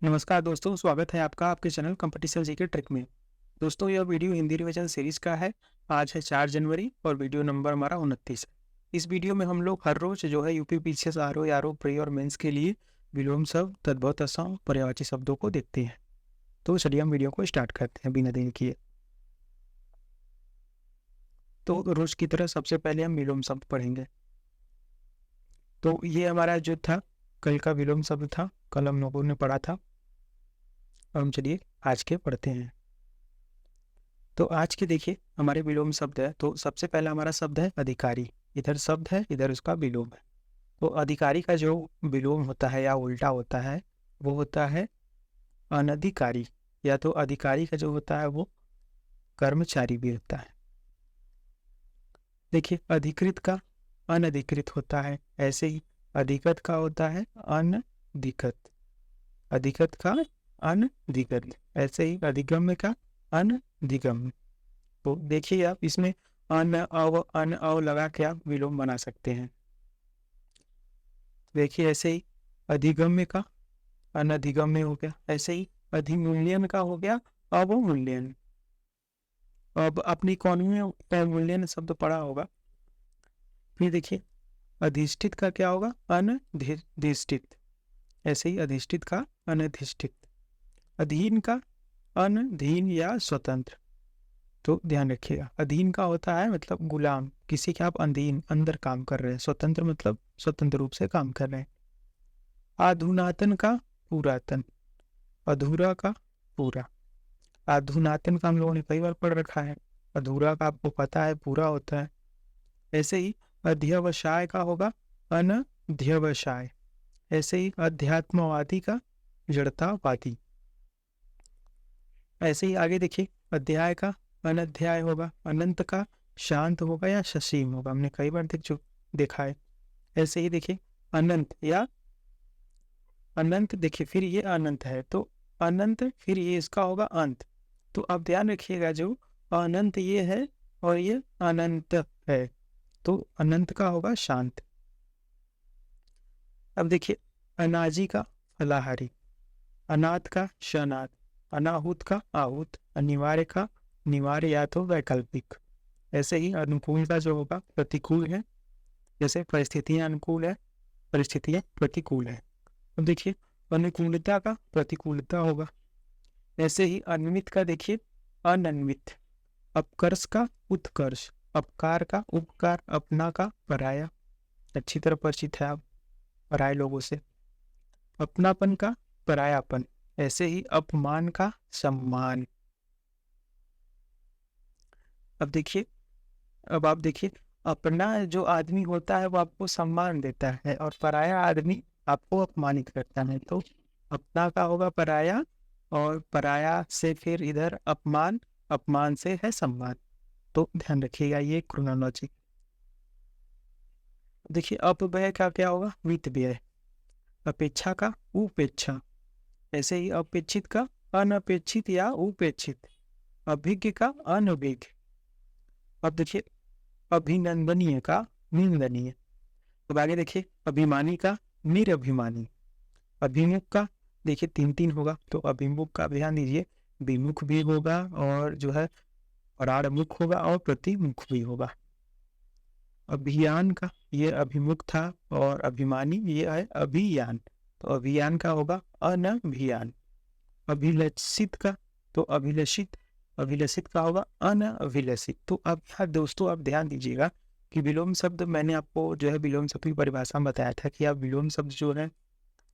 नमस्कार दोस्तों, स्वागत है आपका आपके चैनल कंपटीशन जीके ट्रिक में। दोस्तों, यह वीडियो हिंदी रिवीजन सीरीज का है। आज है 4 जनवरी और वीडियो नंबर हमारा 29 है। इस वीडियो में हम लोग हर रोज जो है UP PCS RO, RO pre और मेंस के लिए विलोम शब्द, तद्भव, तत्सम, पर्यायवाची शब्दों को देखते हैं। तो चलिए हम वीडियो को स्टार्ट करते हैं बिना देरी किए। तो रोज की तरह सबसे पहले हम विलोम शब्द पढ़ेंगे। तो ये हमारा जो था कल का विलोम शब्द था, कल हम लोगों ने पढ़ा था। अब हम चलिए आज के पढ़ते हैं। तो आज के देखिए हमारे विलोम शब्द है। तो सबसे पहला हमारा शब्द है अधिकारी। इधर शब्द है, इधर उसका विलोम है। तो अधिकारी का जो विलोम होता है या उल्टा होता है वो होता है अनधिकारी, या तो अधिकारी का जो होता है वो कर्मचारी भी होता है। देखिए अधिकृत का अनधिकृत होता है, ऐसे ही अधिगत का होता है अनधिगत, अधिगत का अनधिगत, ऐसे ही अधिगम्य का अनधिगम्य। तो देखिए आप इसमें अन अव लगा के आप विलोम बना सकते हैं। देखिए ऐसे ही अधिगम्य का अनधिगम्य हो गया, ऐसे ही अधिमूल्यन का हो गया अवमूल्यन। अब अपनी इकोनॉमी में अवमूल्यन शब्द पढ़ा होगा। फिर देखिए अधिष्ठित का क्या होगा अनधिष्ठित, ऐसे ही अधिष्ठित का अनधिष्ठित। अधीन का अनधीन या स्वतंत्र। तो ध्यान रखिएगा, अधीन का होता है मतलब गुलाम, किसी के आप अधीन अंदर काम कर रहे हैं। स्वतंत्र मतलब स्वतंत्र रूप से काम कर रहे हैं। आधुनातन का पुरातन, अधूरा का पूरा। आधुनातन का हम लोगों ने कई बार पढ़ रखा है, अधूरा का आपको पता है पूरा होता है। ऐसे ही अध्यवसाय का होगा अनध्यवसाय, ऐसे ही अध्यात्मवादी का जड़तावादी। ऐसे ही आगे देखिए अध्याय का अनध्याय होगा, अनंत का शांत होगा या ससीम होगा, हमने कई बार देखा है। ऐसे ही देखिए अनंत या अनंत, देखिए फिर ये अनंत है तो अनंत, फिर ये इसका होगा अंत। तो आप ध्यान रखिएगा जो अनंत ये है और ये अनंत है, तो अनंत का होगा शांत। अब देखिए अनाजी का फलाहारी, अनाथ का शनाथ, अनाहुत का आहूत, अनिवार्य का निवार्य या तो वैकल्पिक। ऐसे ही अनुकूल का जो होगा प्रतिकूल है, जैसे परिस्थितियां अनुकूल है, परिस्थितियां प्रतिकूल है। अब देखिए अनुकूलता का प्रतिकूलता होगा। ऐसे ही अन्वित का देखिए अनन्वित, अपकर्ष का उत्कर्ष, अपकार का उपकार, अपना का पराया। अच्छी तरह परिचित है आप पराये लोगों से। अपनापन का परायापन, ऐसे ही अपमान का सम्मान। अब देखिए, अब आप देखिए अपना जो आदमी होता है वो आपको सम्मान देता है और पराया आदमी आपको अपमानित करता है। तो अपना का होगा पराया और पराया से फिर इधर अपमान, अपमान से है सम्मान। तो ध्यान रखिएगा ये क्रोनोलॉजी। देखिए अपव्यय का क्या होगा वित्त व्यय, अपेक्षा का उपेक्षा, ऐसे ही अपेक्षित का अनपेक्षित या उपेक्षित, अभिज्ञ का अनभिज्ञ। अब देखिए अभिनंदनीय का निंदनीय। अब आगे देखिए अभिमानी का निरभिमानी, अभिमुख का देखिए तीन तीन होगा, तो अभिमुख का ध्यान दीजिए विमुख भी होगा और जो है परामुख होगा और प्रतिमुख भी होगा। अभियान का ये अभिमुख था और अभिमानी ये है अभियान, तो अभियान का होगा अनभियान। अभिलषित का तो अभिलषित, अभिलषित का होगा अनअभिलषित। तो अब यहाँ दोस्तों आप ध्यान दीजिएगा कि विलोम शब्द मैंने आपको जो है विलोम शब्द की परिभाषा में बताया था कि आप विलोम शब्द जो है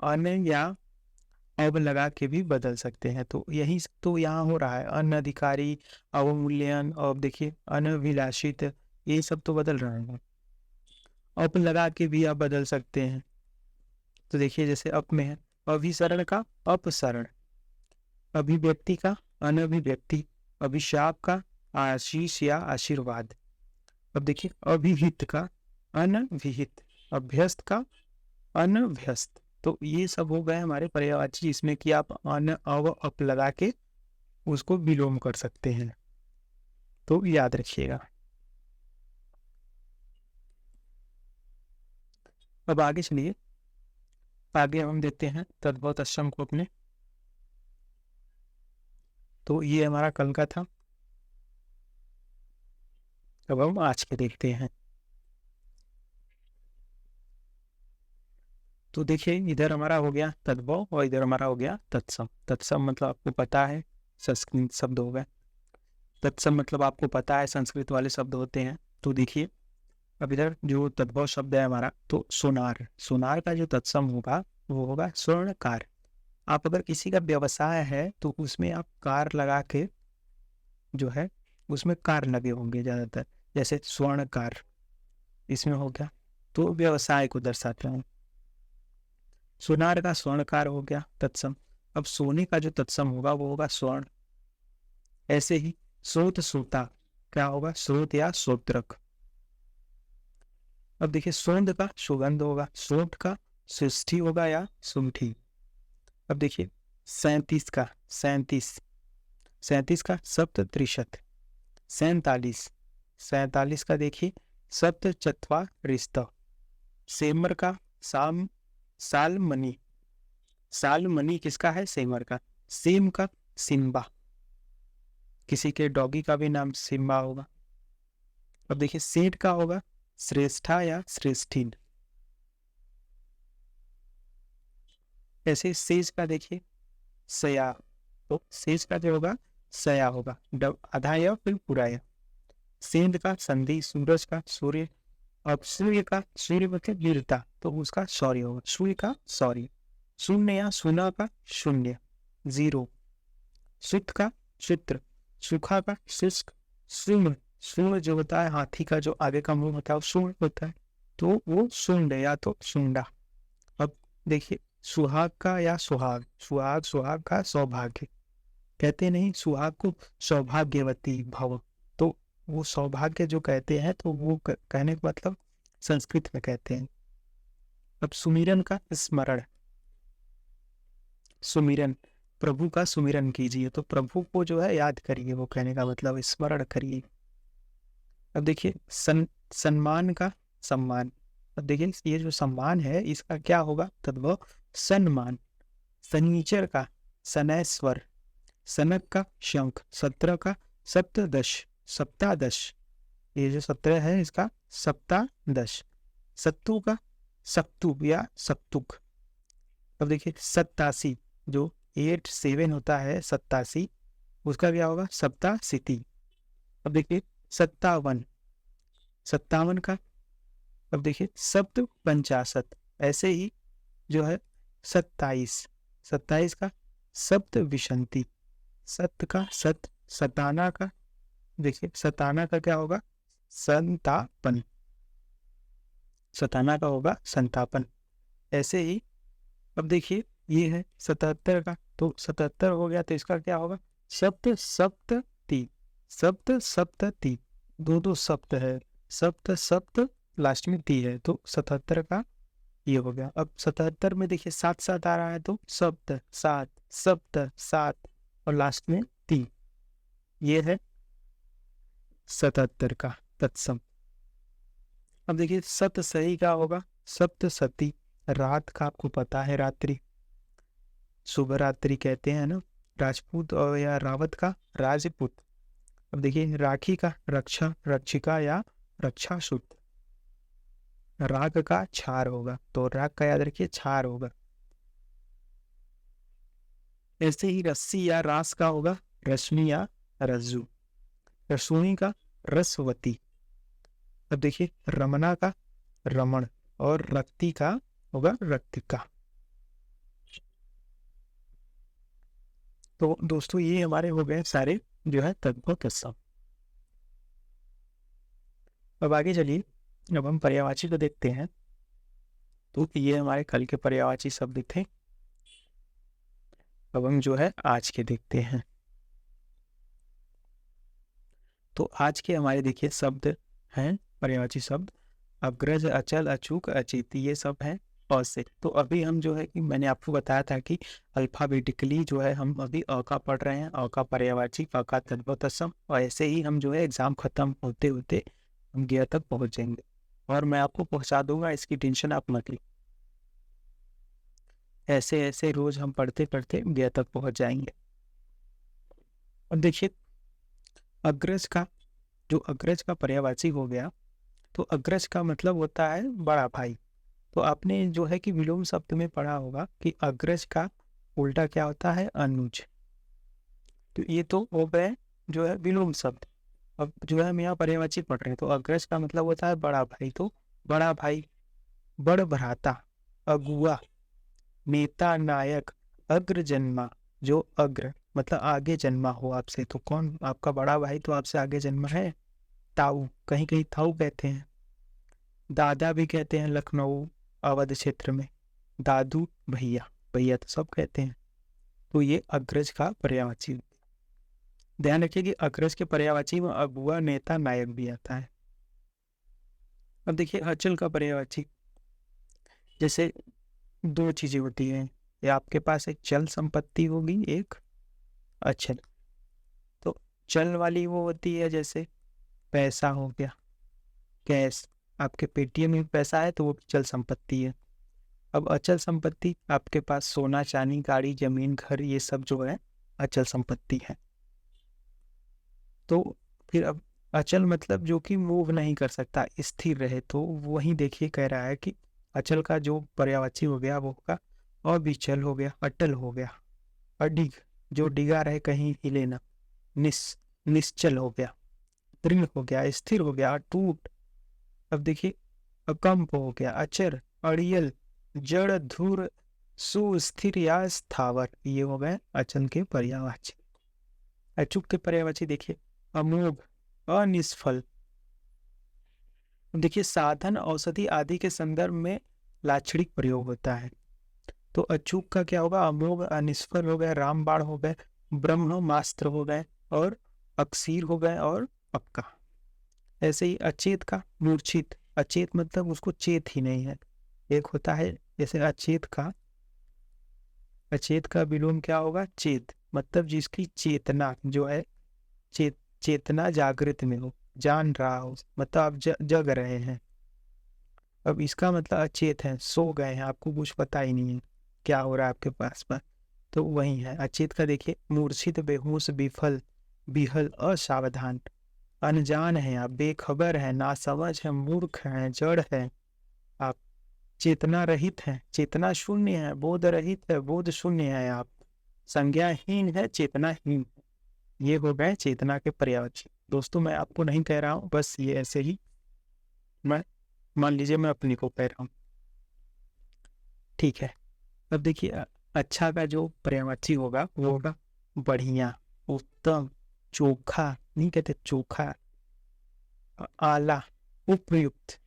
अन या अब लगा के भी बदल सकते हैं। तो यही तो यहाँ हो रहा है, अनधिकारी, अवमूल्यन और देखिए अनभिलाषित, ये सब तो बदल रहे हैं। अप लगा के भी आप बदल सकते हैं। तो देखिए जैसे अप में है अभिसरण का अपसरण, अभिव्यक्ति का अनभिव्यक्ति, अभिशाप का आशीष या आशीर्वाद। अब देखिए अभिहित का अनभिहित, अभ्यस्त का अनभ्यस्त। तो ये सब हो गए हमारे पर्यायवाची जिसमें कि आप अन अव अप लगा के उसको विलोम कर सकते हैं, तो याद रखिएगा। अब आगे चलिए, आगे हम देखते हैं तद्भव तत्सम को अपने। तो ये हमारा कल का था। अब हम आज के देखते हैं। तो देखिए, इधर हमारा हो गया तद्भव और इधर हमारा हो गया तत्सम। तत्सम मतलब आपको पता है संस्कृत शब्द हो गए। तत्सम मतलब आपको पता है संस्कृत वाले शब्द होते हैं। तो देखिए, अब इधर जो तद्भव शब्द है हमारा, तो सोनार, सोनार का जो तत्सम होगा वो होगा स्वर्णकार। आप अगर किसी का व्यवसाय है तो उसमें आप कार लगा के जो है उसमें कार लगे होंगे ज्यादातर, जैसे स्वर्णकार इसमें हो गया, तो व्यवसाय को दर्शाते हैं। सोनार का स्वर्णकार हो गया तत्सम। अब सोने का जो तत्सम होगा वो होगा स्वर्ण। ऐसे ही स्रोत सोता क्या होगा, स्रोत या स्रोत्रक। अब देखिए, सौंद का सुगंध होगा, सोंठ का सृष्टि होगा या सुंठी। अब देखिए, 37 का 37, 37 का सप्त त्रिशत। 47, 47 का देखिए सप्त चत्वा रिस्त। सेमर का साम सालमनी, सालमनी किसका है, सेमर का। सेम का सिम्बा, किसी के डॉगी का भी नाम सिम्बा होगा। अब देखिए, सेठ का होगा श्रेष्ठा या श्रेष्ठीन। ऐसे सेज का देखिए सया, तो सेज का जो होगा सया होगा, आधा या फिर पूरा या। सेंध का संधि, सूरज का सूर्य। अब सूर्य का, सूर्य मतलब वीरता, तो उसका शौर्य होगा, सूर्य का शौर्य। शून्य या सुना का शून्य, जीरो। सुत का चित्र, सुखा का शुष्क। सुम, सुम जो होता है हाथी का जो आगे का मुंह होता है वो सुम होता है, तो वो सुंड या तो सुंडा। अब देखिए, सुहाग का या सुहाग, सुहाग, सुहाग का सौभाग्य। कहते नहीं सुहाग को सौभाग्यवती भव, तो वो सौभाग्य जो कहते हैं तो वो कहने का मतलब संस्कृत में कहते हैं। अब सुमिरन का स्मरण, सुमिरन, प्रभु का सुमिरन कीजिए, तो प्रभु को जो है याद करिए, वो कहने का मतलब स्मरण करिए। अब देखिए, सम्मान का सम्मान। अब देखिए, ये जो सम्मान है इसका क्या होगा तद्भव सम्मान। शनिचर का शनैश्वर। सनक का शंख। 17 का सप्तदश, सप्तादश, ये जो 17 है इसका सप्तादश। सत्तू का सत्तु या सत्तुक। अब देखिए, 87 जो 87 होता है 87, उसका क्या होगा सप्ताशीति। अब देखिए, 57, 57 का, अब देखिए सप्त पंचाशत। ऐसे ही जो है 27, 27 का सप्त विशंति। सत का सत, सताना का, देखिए सताना का क्या होगा संतापन, सताना का होगा संतापन। ऐसे ही अब देखिए, ये है 77 का, तो 77 हो गया तो इसका क्या होगा सप्त सप्तति, सप्त सप्तति, दो दो सप्त है, सप्त सप्त लास्ट में ती है, तो 77 का ये हो गया। अब 77 में देखिए 7 7 आ रहा है, तो सप्त सात, सप्त सात और लास्ट में ती, ये है 77 का तत्सम। अब देखिए, सत सही का होगा सप्तसती। रात का आपको पता है रात्रि, शुभ रात्रि कहते हैं ना। राजपूत और या रावत का राजपूत। अब देखिए, राखी का रक्षा, रक्षिका या रक्षासूत। राग का छार होगा, तो राग का याद रखिए छार होगा। ऐसे ही रस्सी या रास का होगा रश्मि या रज्जु। रसोई का रसवती। अब देखिए, रमना का रमण और रक्ति का होगा रक्तिका। तो दोस्तों, ये हमारे हो गए सारे जो है तद्भव तत्सम। अब आगे चलिए, अब हम पर्यायवाची को देखते हैं। तो ये हमारे कल के पर्यायवाची शब्द थे। अब हम जो है आज के देखते हैं। तो आज के हमारे देखिए शब्द हैं पर्यायवाची शब्द अग्रज, अचल, अचूक, अचित, ये सब हैं अ से। तो अभी हम जो है कि मैंने आपको बताया था कि अल्फाबेटिकली जो है हम अभी अ का पढ़ रहे हैं, अ का पर्यायवाची, अ का तद्भव तत्सम, और ऐसे ही हम जो है एग्जाम खत्म होते होते हम गियर तक पहुंच जाएंगे, और मैं आपको पहुंचा दूंगा, इसकी टेंशन आप मत लीजिए। ऐसे ऐसे रोज हम पढ़ते पढ़ते गियर तक पहुंच जाएंगे। अब देखिए अग्रज का जो अग्रज का पर्यायवाची हो गया, तो अग्रज का मतलब होता है बड़ा भाई। तो आपने जो है कि विलोम शब्द में पढ़ा होगा कि अग्रज का उल्टा क्या होता है, अनुज। तो ये तो हो गए जो है विलोम शब्द। अब जो है हम यहाँ पर्यायवाची पढ़ रहे हैं, तो अग्रज का मतलब होता है बड़ा भाई। तो बड़ा भाई, बड़ भ्राता, अगुआ, नेता, नायक, अग्र जन्मा। जो अग्र मतलब आगे जन्मा हो आपसे, तो कौन आपका बड़ा भाई तो आपसे आगे जन्मा है, ताऊ, कहीं कहीं ताऊ कहते हैं। दादा भी कहते हैं लखनऊ अवध क्षेत्र में, दादू भैया, भैया तो सब कहते हैं। तो ये अग्रज का पर्यायवाची। ध्यान रखिए कि अग्रज के पर्यायवाची में अगुआ, नेता, नायक भी आता है। अब देखिए अचल का पर्यायवाची, जैसे दो चीजें होती हैं, या आपके पास एक चल संपत्ति होगी, एक अचल। तो चल वाली वो होती है जैसे पैसा हो गया, कैश, आपके पेटीएम में पैसा है तो वो चल संपत्ति है। अब अचल संपत्ति आपके पास सोना, चांदी, गाड़ी, जमीन, घर, ये सब जो है अचल संपत्ति है। तो फिर अब अचल मतलब जो कि मूव नहीं कर सकता, स्थिर रहे, तो वही देखिए कह रहा है कि अचल का जो पर्यायवाची हो गया वो होगा अविचल हो गया, अटल हो गया, अडिग जो डिगा रहे कहीं हिले ना, निश्चल हो गया, दृढ़ हो गया, स्थिर हो गया, अटूट। अब देखिए अकंप हो गया, अचर, अड़ियल, जड़, धूर, सुस्थिर या स्थावर, ये हो गए अचल के पर्यायवाची। अचूक के पर्यायवाची देखिए अमोघ, अनिष्फल। देखिए साधन, औषधि आदि के संदर्भ में लाक्षणिक प्रयोग होता है। तो अचूक का क्या होगा, अमोघ, अनिष्फल हो गए, रामबाण हो गए, ब्रह्मास्त्र हो गए, और अक्सीर हो गए, और पक्का। ऐसे ही अचेत का मूर्छित, अचेत मतलब उसको चेत ही नहीं है। एक होता है जैसे अचेत का विलोम क्या होगा, चेत, मतलब जिसकी चेतना जो है, चेतना जागृत में हो, जान रहा हो, मतलब आप जग रहे हैं। अब इसका मतलब अचेत है, सो गए हैं, आपको कुछ पता ही नहीं है क्या हो रहा है आपके पास पर, तो वही है अचेत का। देखिए मूर्छित, बेहोश, विफल, बिहल, असावधान, अनजान है आप, बेखबर है, नासमझ है, मूर्ख है, जड़ है आप, चेतना रहित है, चेतना शून्य है, बोध रहित है, बोध शून्य है आप, संज्ञाहीन है, चेतनाहीन। ये हो गए चेतना के पर्यायवाची। दोस्तों मैं आपको नहीं कह रहा हूँ, बस ये ऐसे ही मैं मान लीजिए मैं अपनी को कह रहा हूँ, ठीक है। अब देखिए अच्छा का जो पर्यायवाची होगा वो होगा बढ़िया, उत्तम, चोखा, नहीं कहते चोखा, आला, उपयुक्त,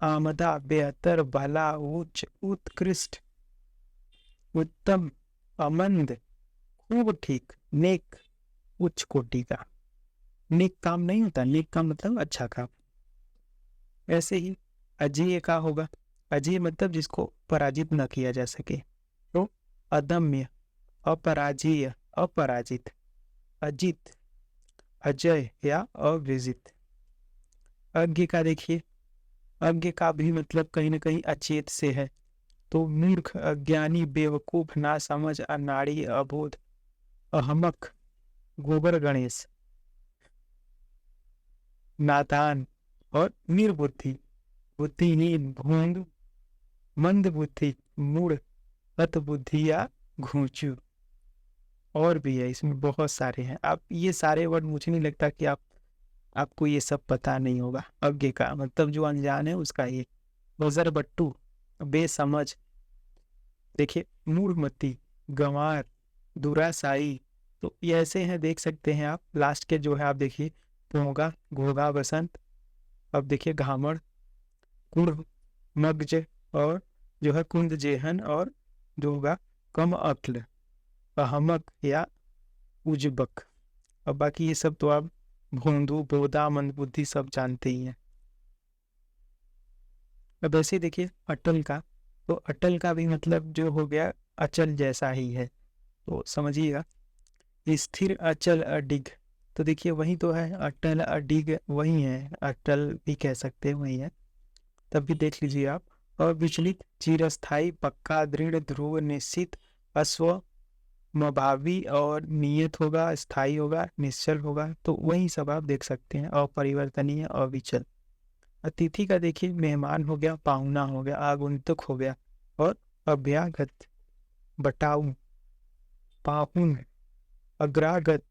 आमदा, बेहतर, भला, उच्च, उत्कृष्ट, उत्तम, अमंद, खूब ठीक, नेक, उच्च कोटि का। नेक काम नहीं होता, नेक काम मतलब अच्छा काम। ऐसे ही अजेय का होगा, अजेय मतलब जिसको पराजित न किया जा सके। तो अदम्य, अपराजेय, अपराजित, अजित, अजय या अविजित। अज्ञ का देखिए, अज्ञ का भी मतलब कहीं ना कहीं अचेत से है। तो मूर्ख, अज्ञानी, बेवकूफ, नासमझ, अनाड़ी, अबोध, अहमक, गोबर गणेश, नादान, और निर्बुद्धि, बुद्धिहीन, भोंदू, मंद बुद्धि, मूढ़, हत बुद्धि या घूंचू। और भी है इसमें बहुत सारे हैं, आप ये सारे वर्ड मुझे नहीं लगता कि आपको ये सब पता नहीं होगा। अज्ञ का मतलब जो अनजान है उसका ये, बजर बट्टू, बेसमझ, देखिए मूढ़मती, गंवार, दुरासाई। तो ये ऐसे हैं, देख सकते हैं आप। लास्ट के जो है आप देखिए पोंगा, घोगा, बसंत, अब देखिए घामड़, कुड़, मगज, और जो है कुंद जेहन, और जो होगा कम अक्ल, अहमक या उजबक। अब बाकी ये सब तो आप भोंदू, बोदा, मंदबुद्धि सब जानते ही हैं। अब ऐसे देखिए अटल का, तो अटल का भी मतलब जो हो गया अचल जैसा ही है, तो समझिएगा स्थिर, अचल, अडिग। तो देखिए वही तो है, अटल, अडिग वही है, अटल भी कह सकते हैं वही है, तब भी देख लीजिए आप। और विचलित, चिरस्थाई, पक्का, दृढ़, ध्रुव, निश्चित, अश्व, भावी और नियत होगा, स्थायी होगा, निश्चल होगा, तो वही सब आप देख सकते हैं। अपरिवर्तनीय, अविचल। अतिथि का देखिए मेहमान हो गया, पाहुना हो गया, आगुंतुक हो गया, और अभ्यागत, बटाऊ, पाहुन, अग्रागत,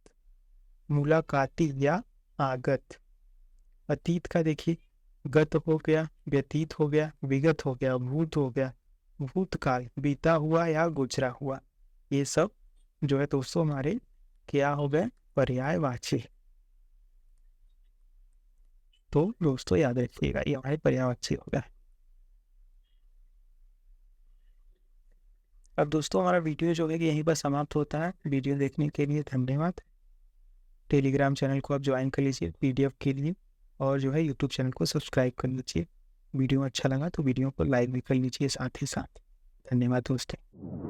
मुलाकाती या आगत। अतीत का देखिए गत हो गया, व्यतीत हो गया, विगत हो गया, भूत हो गया, भूतकाल, बीता हुआ या गुजरा हुआ। ये सब जो है दोस्तों हमारे क्या हो गए, पर्यायवाची। तो दोस्तों याद रखिएगा ये हमारे पर्यायवाची हो गया। अब दोस्तों हमारा वीडियो जो है कि यहीं पर समाप्त होता है। वीडियो देखने के लिए धन्यवाद। टेलीग्राम चैनल को आप ज्वाइन कर लीजिए PDF के लिए, और जो है यूट्यूब चैनल को सब्सक्राइब कर लीजिए। वीडियो अच्छा लगा तो वीडियो को लाइक भी कर लीजिए साथ ही साथ। धन्यवाद दोस्तों।